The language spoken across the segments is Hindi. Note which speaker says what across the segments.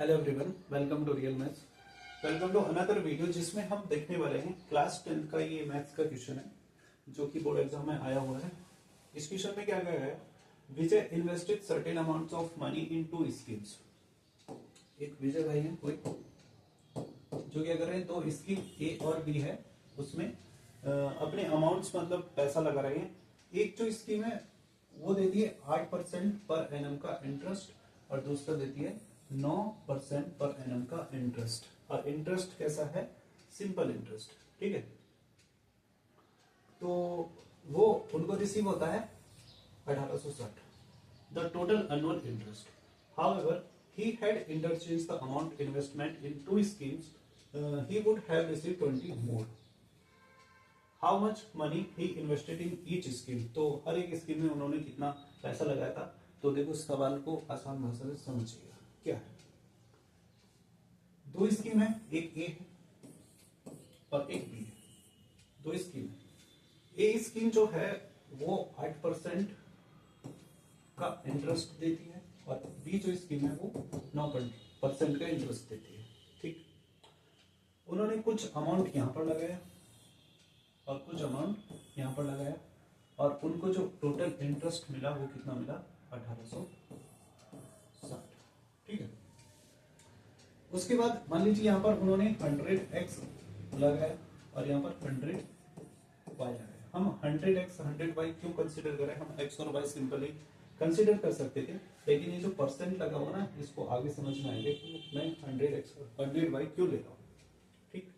Speaker 1: Hello everyone, welcome to real maths. Welcome to another video जिसमें हम देखने वाले हैं क्लास 10 का ये मैथ्स का क्वेश्चन है जो कि बोर्ड एग्जाम में आया हुआ है। इस क्वेश्चन में क्या कहा है, Vijay invested certain amounts of money in two schemes. एक विजय भाई है कोई जो क्या कर रहे हैं, दो स्कीम ए और बी है, उसमें अपने अमाउंट्स मतलब पैसा लगा रहे हैं। एक जो स्कीम है वो देती है 8% पर एनम का इंटरेस्ट और दूसरा देती है 9% पर एनम का इंटरेस्ट। और इंटरेस्ट कैसा है, सिंपल इंटरेस्ट। ठीक है, तो वो उनको रिसीव होता है 1860 the total annual interest. However he had interchanged the amount investment in two schemes, he would have received 20 more. How much money he invested in each scheme? तो हर एक स्कीम में उन्होंने कितना पैसा लगाया था। तो देखो इस सवाल को आसान भाषा में समझिएगा। क्या है, दो स्कीम है, एक ए है और एक बी है। दो स्कीम है, ए स्कीम जो है वो 8% का इंटरेस्ट देती है और बी जो स्कीम है वो 9% का इंटरेस्ट देती है। ठीक, उन्होंने कुछ अमाउंट यहां पर लगाया और कुछ अमाउंट यहां पर लगाया और उनको जो टोटल इंटरेस्ट मिला वो कितना मिला, 1860। ठीक है, उसके बाद मान लीजिए यहां पर उन्होंने 100x लगाया और यहां पर 100y लगाया। हम 100x 100y क्यों कंसीडर करें, हम x और y सिंपली कंसीडर कर सकते थे, लेकिन ये जो परसेंट लगा हुआ ना इसको आगे समझ में आएगा कि मैं 100x और 100y क्यों ले रहा हूं। ठीक,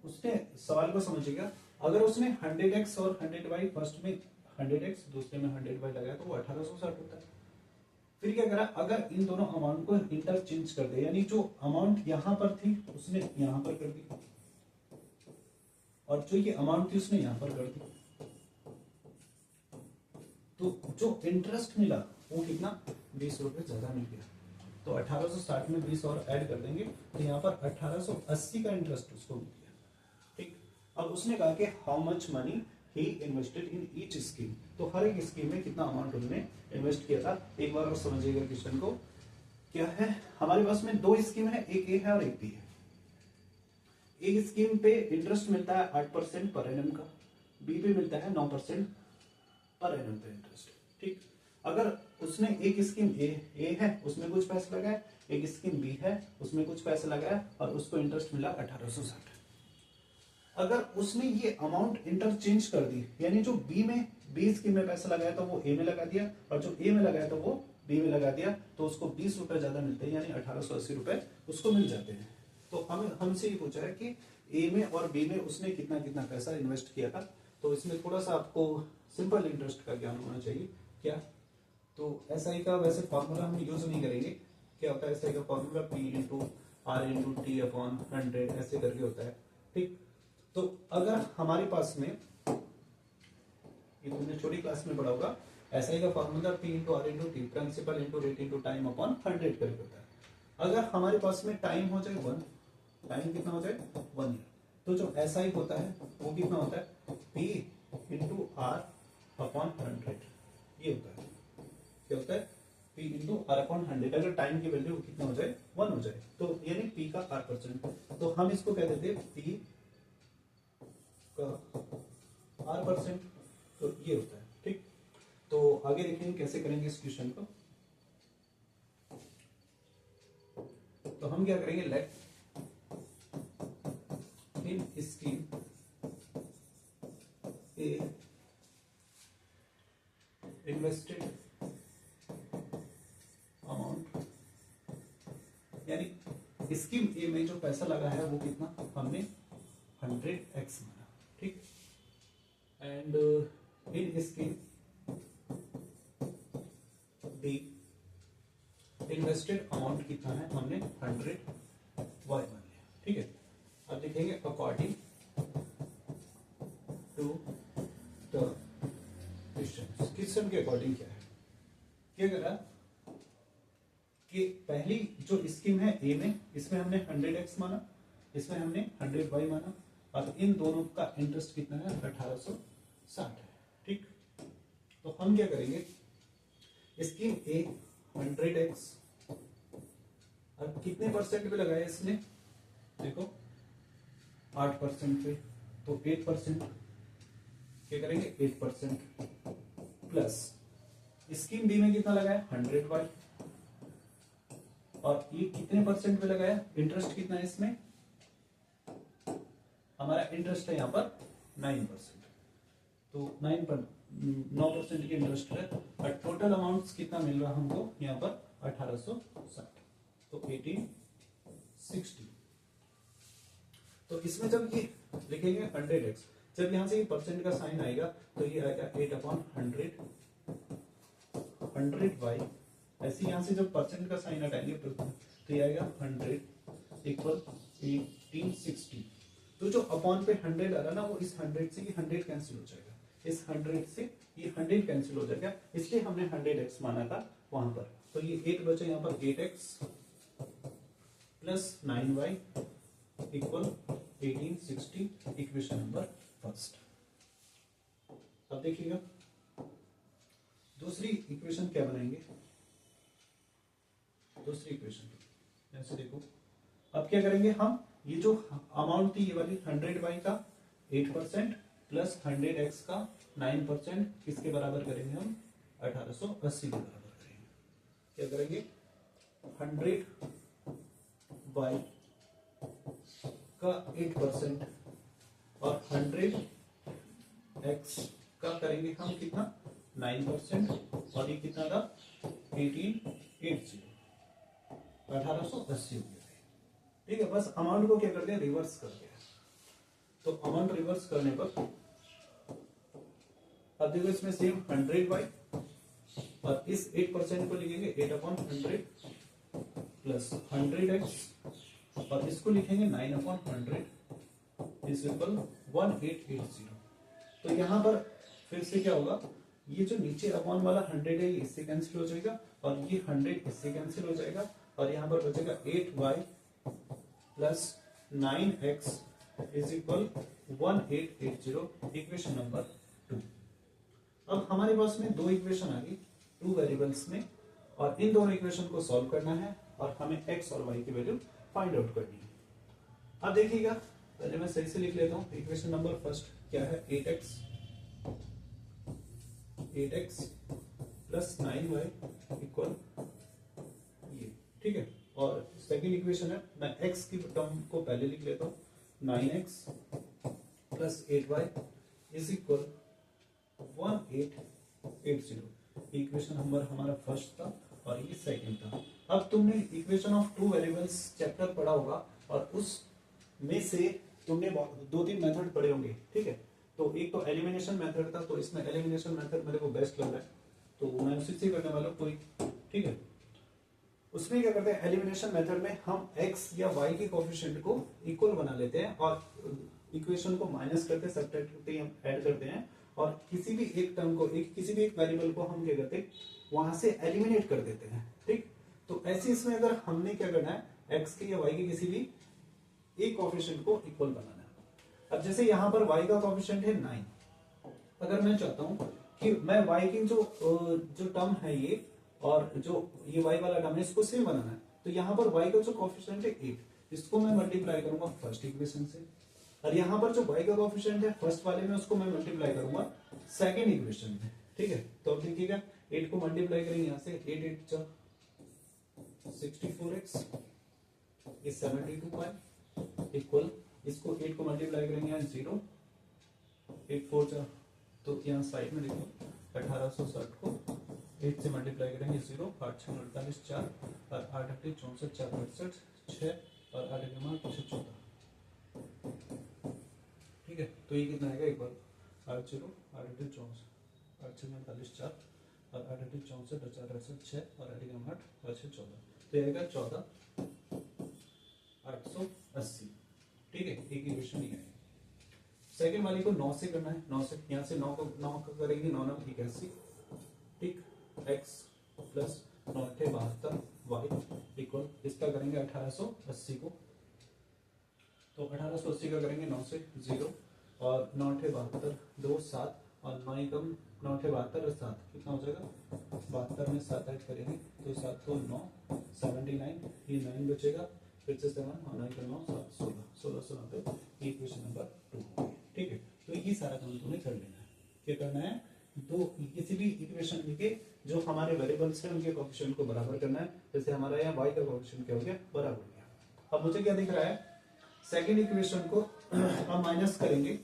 Speaker 1: उसने सवाल को समझिएगा, अगर उसने 100x और 100y फर्स्ट में 100x दूसरे में 100y लगाया तो वो 1860 होता है। फिर क्या करा, अगर इन दोनों अमाउंट को इंटरचेंज कर दे, यानी जो अमाउंट यहां पर थी उसने यहां पर कर दी और जो ये अमाउंट थी उसने यहां पर कर दी, तो जो इंटरेस्ट मिला वो कितना, 20 रुपए ज्यादा मिल गया। तो 1860 में 20 और ऐड कर देंगे तो यहाँ पर 1880 का इंटरेस्ट उसको मिल गया। ठीक, अब उसने कहा कि how much money he invested in each scheme. तो हर एक स्कीम में कितना अमाउंट उन्होंने इन्वेस्ट किया था। एक बार और समझिएगा क्वेश्चन को। क्या है, हमारे पास में दो स्कीम है, एक ए है और एक बी है। एक स्कीम पे इंटरेस्ट मिलता है 8% पर एनम का, बी पे मिलता है 9% पर एनम पे इंटरेस्ट। ठीक, अगर उसने एक स्कीम ए है उसमें कुछ पैसे लगाए, एक स्कीम बी है उसमें कुछ पैसे लगाया और उसको इंटरेस्ट मिला 1860। अगर उसने ये अमाउंट इंटरचेंज कर दी, यानी जो बी स्कीम में पैसा लगाया तो वो ए में लगा दिया और जो ए में लगाया तो वो बी में लगा दिया, तो उसको 20 रुपए ज्यादा मिलते हैं, यानी 1880 रुपए उसको मिल जाते हैं। तो हमसे ये पूछा है कि ए में और बी में उसने कितना कितना पैसा इन्वेस्ट किया था। तो इसमें थोड़ा सा आपको सिंपल इंटरेस्ट का ज्ञान होना चाहिए। क्या, तो एसआई का वैसे फॉर्मूला हम यूज नहीं करेंगे। क्या होता है एसआई का formula, P into R into T upon 100 ऐसे करके होता है। ठीक, तो अगर हमारे पास में, ये तुमने छोटी क्लास में पढ़ा होगा, एसआई का formula P into R into T, principal into rate into time upon 100 करके होता है। अगर हमारे पास में टाइम हो जाए 1, टाइम कितना हो जाए 1 ईयर, तो जो एसआई होता है वो कितना होता है, पी इंटू आर अपॉन 100 ये होता है। क्या होता है, पी इंटू आर अपॉन 100। अगर टाइम की वैल्यू कितना हो जाए 1 हो जाए तो यानी पी का R%, तो हम इसको कह देते हैं पी का R%, तो ये होता है। ठीक, तो आगे देखेंगे कैसे करेंगे इस क्वेश्चन को। तो हम क्या करेंगे, लेट इन स्कीम ए इन्वेस्टेड अमाउंट, यानी स्कीम ए में जो पैसा लगा है वो कितना, हमने 100x माना। ठीक, and in scheme be invested amount कितना है, हमने 100y मान लिया। ठीक है, अब देखेंगे अकॉर्डिंग टू द क्वेश्चन के अकॉर्डिंग क्या है। क्या करा कि पहली जो स्कीम है ए में, इसमें हमने 100x माना, इसमें हमने 100y माना और इन दोनों का इंटरेस्ट कितना है, 1860 है। ठीक, तो हम क्या करेंगे, स्कीम ए 100x अब कितने परसेंट पे लगाया इसने, देखो 8% पे, तो 8% क्या करेंगे 8% प्लस स्कीम बी में कितना लगाया 100 और ये कितने परसेंट पे लगाया, इंटरेस्ट कितना है इसमें, हमारा इंटरेस्ट है यहाँ पर 9%, तो 9% की इंटरेस्ट है और टोटल अमाउंट कितना मिल रहा हमको यहाँ पर 1860, तो 1860। तो इसमें जब ये लिखेंगे 100x, जब यहाँ से ये परसेंट का साइन आएगा तो ये आएगा 8/100 100 ऐसे यहाँ से जब परसेंट का साइन हटाएंगे तो ये आएगा 100 इक्वल 1860। तो जो अपॉन पे 100 आ रहा ना वो इस 100 से ये 100 कैंसिल हो जाएगा, इस 100 से ये 100 कैंसिल हो जाएगा, इसलिए हमने 100x माना था वहां पर। तो ये 8 बचे यहाँ पर 8x plus 9y equal 1860, equation number first. अब देखिएगा दूसरी इक्वेशन क्या बनाएंगे, दूसरी इक्वेशन ऐसे देखो, अब क्या करेंगे हम, ये जो अमाउंट थी ये वाली 100y का 8% प्लस 100x का 9%, किसके बराबर करेंगे हम 1880 के बराबर करेंगे। क्या करेंगे 100y का 8% और 100x का करेंगे हम कितना 9% और ये कितना था 1880 1880 हो गया। ठीक है, बस अमाउंट को क्या करते हैं रिवर्स कर दिया, तो अमाउंट रिवर्स करने पर अब देखो इसमें सेम 100y और इस 8% को लिखेंगे 8/100 प्लस 100x और इसको लिखेंगे 9/100 इज इक्वल 1880। तो यहां पर फिर से क्या होगा, ये जो नीचे अपॉन वाला 100 है ये इससे कैंसिल हो जाएगा और ये 100 इससे कैंसिल हो जाएगा और यहाँ पर बचेगा 8y plus 9x is equal 1880, equation number 2। अब हमारे पास में दो इक्वेशन आ गई 2 वेरिएबल्स में और इन दोनों इक्वेशन को सॉल्व करना है और हमें x और y की वैल्यू फाइंड आउट करनी है। अब देखिएगा पहले मैं सही से लिख लेता हूं, इक्वेशन नंबर फर्स्ट क्या है 8x प्लस 9y इक्वल ये, ठीक है। और सेकेंड इक्वेशन है, मैं x की टर्म को पहले लिख लेता हूँ 9x plus 8y is equal 1880। Equation number हमारा फर्स्ट था और ये सेकंड था। अब तुमने इक्वेशन ऑफ 2 वेरिएबल्स चैप्टर पढ़ा होगा और उस में से तुमने 2-3 मेथड पढ़े होंगे, ठीक है। तो एक तो एलिमिनेशन मेथड था, तो इसमें एलिमिनेशन मेथड मेरे को बेस्ट लग रहा है तो मैं उसी से करने वाला हूँ कोई, ठीक है। उसमें क्या करते हैं एलिमिनेशन मेथड में हम x या y के कोएफिशिएंट को इक्वल बना लेते हैं और इक्वेशन को माइनस करते हैं, सब्ट्रैक्ट करते हैं, ऐड करते हैं और किसी भी एक टर्म को किसी भी एक वेरिएबल को हम क्या करते हैं वहां से एलिमिनेट कर देते हैं, ठीक। तो ऐसे इसमें अगर हमने क्या करना है x के या y के किसी भी एक कोएफिशिएंट को इक्वल बनाना है। अब जैसे यहाँ पर y का कोएफिशिएंट है 9, अगर मैं चाहता हूँ कि मैं y की जो टर्म है ये और जो ये y वाला टर्म है इसको सेम बनाना है, तो यहाँ पर y का जो कोएफिशिएंट है 8, इसको मैं मल्टीप्लाई करूंगा फर्स्ट इक्वेशन से और यहाँ पर जो y का कोएफिशिएंट है फर्स्ट वाले में उसको मैं मल्टीप्लाई करूंगा सेकंड इक्वेशन में, ठीक है। तो अब देखिएगा 8 को मल्टीप्लाई करेंगे यहाँ से 8 8 जा 64x ये 72 इक्वल इसको 8 को मल्टीप्लाई करेंगे यहाँ 0 8 4 जा, तो यहाँ साइड में देखो 1860 को 8 से मल्टीप्लाई करेंगे 0 8 6 48 4 और 8 8 64 4 68 6 और 8 8 14, ठीक है। तो ये कितना आएगा एक बार 8 0 8 8 64 8 6 48 4 और 8 8 64 4 68 6 और 8 8 8 6 14, तो ये आएगा 14,880, ठीक है। एक इक्वेशन ये है। सेकंड वाली को 9 से करना है, 9 से यहाँ से 9 को करेंगे 9 9 81, ठीक। x प्लस 9 72 y इक्वल इसका करेंगे 1880 को, तो 1880 का करेंगे 9 से 0 और 9 72 2 7 और 9 कम 9 थे 72 और 7 कितना हो जाएगा 72 में 7 ऐड करेंगे तो 7 तो 9 79 ये 9 बचेगा फिर से 7 और 9 का 9 7 16 16 से 90 इक्वेशन नंबर 2 ठीक है। तो ये सारा काम तुम्हें कर लेना है। क्या करना है दो किसी भी इक्वेशन के जो हमारे वेरिएबल्स हैं उनके कोएफिशिएंट को बराबर करना है। जैसे हमारा यहाँ y का कोएफिशिएंट क्या हो गया बराबर हो गया। अब मुझे क्या दिख रहा है सेकंड इक्वेशन को हम माइनस करेंगे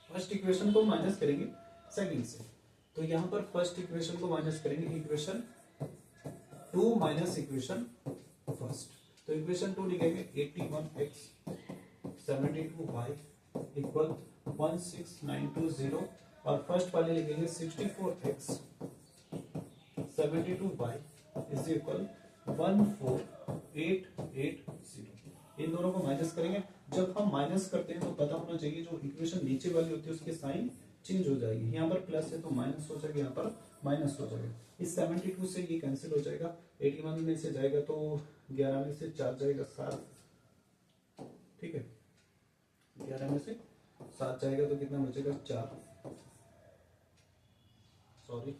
Speaker 1: फर्स्ट इक्वेशन को माइनस करेंगे सेकंड से। तो यहाँ पर फर्स्ट इक्वेशन को माइनस करेंगे इक्वेशन 2 माइनस इक्वेशन फर्स्ट। तो इक्वेशन 2 लिखेंगे 81x 72y इक्वल 16920 और फर्स्ट वाले लिखेंगे 64x 72y इज इक्वल 14880। इन दोनों को माइनस करेंगे। जब हम माइनस करते हैं तो पता होना चाहिए जो इक्वेशन नीचे वाली होती है उसके साइन चेंज हो जाएगी। यहाँ पर प्लस है तो माइनस हो जाएगा, यहाँ पर माइनस हो जाएगा। इस 72 से ये कैंसिल हो जाएगा, 81 में से जाएगा तो 11 में से 4 जाएगा 7, ठीक है 11 में से 7 जाएगा तो कितना बचेगा 4, सॉरी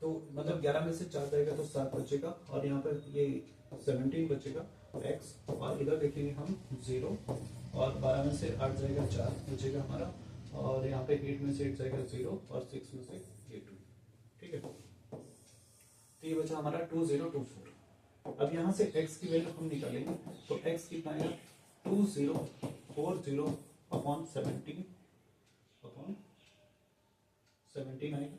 Speaker 1: तो मतलब 11 में से 4 जाएगा तो 7 बचेगा और यहाँ पर ये 17 बचेगा x और इधर देखेंगे हम 0 और 12 में से 8 जाएगा 4 बचेगा हमारा और यहाँ पे 8 में से 8 जाएगा 0 और 6 में से ये 2, ठीक है। तो ये बचा हमारा 2024। अब यहाँ से x की वैल्यू हम निकालेंगे तो x कितना आएगा 2040 अपॉन 17 आएगा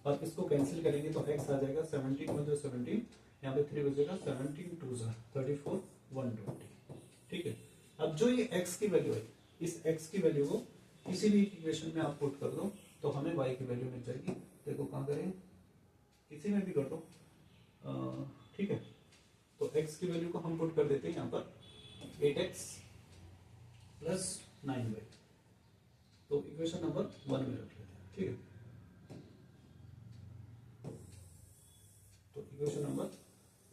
Speaker 1: और इसको कैंसिल करेंगे तो x आ जाएगा 17 × 17 यहाँ पे 3 बचेगा 17 2 34 120, ठीक है। अब जो ये x की वैल्यू है इस x की वैल्यू को किसी भी इक्वेशन में आप पुट कर दो तो हमें y की वैल्यू मिल जाएगी। देखो कहाँ करें किसी में भी कर दो, ठीक है। तो x की वैल्यू को हम पुट कर देते हैं यहाँ पर 8x प्लस 9y, तो इक्वेशन नंबर 1 में रख लेते हैं, ठीक है। तो इक्वेशन नंबर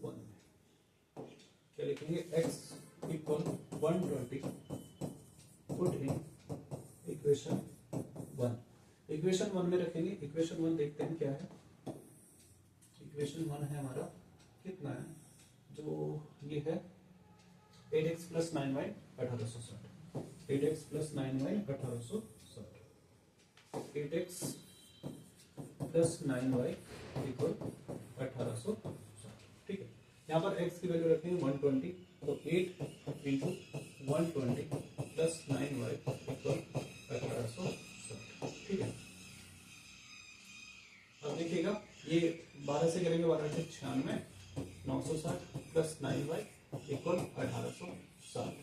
Speaker 1: 1 में क्या लिखेंगे x equal 120 put in equation 1। Equation 1 में रखेंगे। इक्वेशन 1 देखते हैं क्या है। इक्वेशन 1 है हमारा कितना है जो ये है 8x plus 9y 1860, 8x plus 9y 1860, 8x plus 9y equal 1860, ठीक है। यहाँ पर x की वैल्यू रखेंगे 120 तो 8 इंटू 120 प्लस 9y इक्वल 1860, ठीक है। अब देखिएगा ये 12 से करेंगे 12 से 96 960 प्लस 9y इक्वल 1860।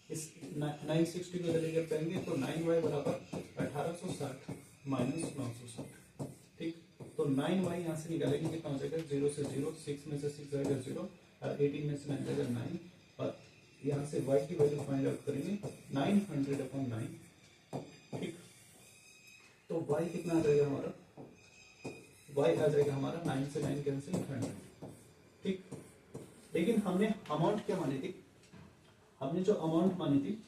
Speaker 1: इस 960 को इधर लेकर जाएंगे तो 9y बराबर 1860 माइनस 960, ठीक। तो 9y यहाँ से निकालेंगे कितना हो जाएगा 0 से 0, 6 में से 6 जाएगा 0 और 18 में से 9 जाएगा 9 और यहाँ से y की वैल्यू फाइंड आउट करेंगे 900/9, ठीक। तो y कितना आ जाएगा हमारा y आ जाएगा हमारा 9 से 9 कैंसिल 100, ठीक। लेकिन हमने अमाउंट क्या मानी थी, हमने जो अमाउंट मानी थी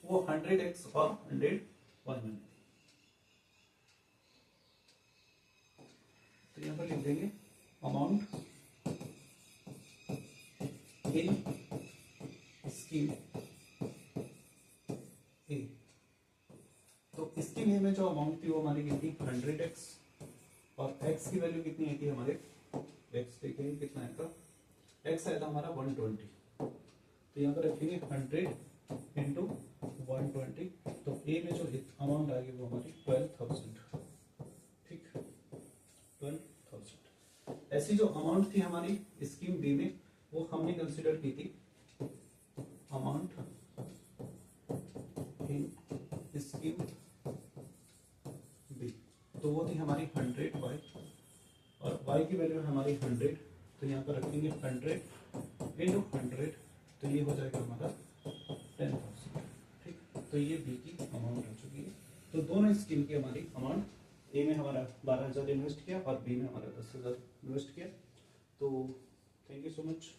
Speaker 1: वो 100x और 100y मानी थी। तो यहाँ पर लिख देंगे अमाउंट इन स्कीम ए। तो स्कीम ए में जो अमाउंट थी वो हमारी कितनी 100x और x की वैल्यू कितनी आई थी हमारे x देखेंगे कितना आएगा, x आया था हमारा 120। तो यहाँ पर रखेंगे 100 इंटू 120 तो a में जो अमाउंट आ गई वो हमारी 12,000, ठीक 12,000। ऐसी जो अमाउंट थी हमारी स्कीम बी में वो हमने कंसिडर की थी अमाउंट इन स्कीम बी, तो वो थी हमारी 100y और y की वैल्यू हमारी 100। तो यहाँ पर रखेंगे 100 इंटू 100 तो ये हो जाएगा हमारा 10,000, ठीक। तो ये बी की अमाउंट हो चुकी है। तो दोनों स्कीम की हमारी अमाउंट ए में हमारा 12,000 इन्वेस्ट किया और बी में हमारा 10,000 इन्वेस्ट किया। तो थैंक यू सो मच।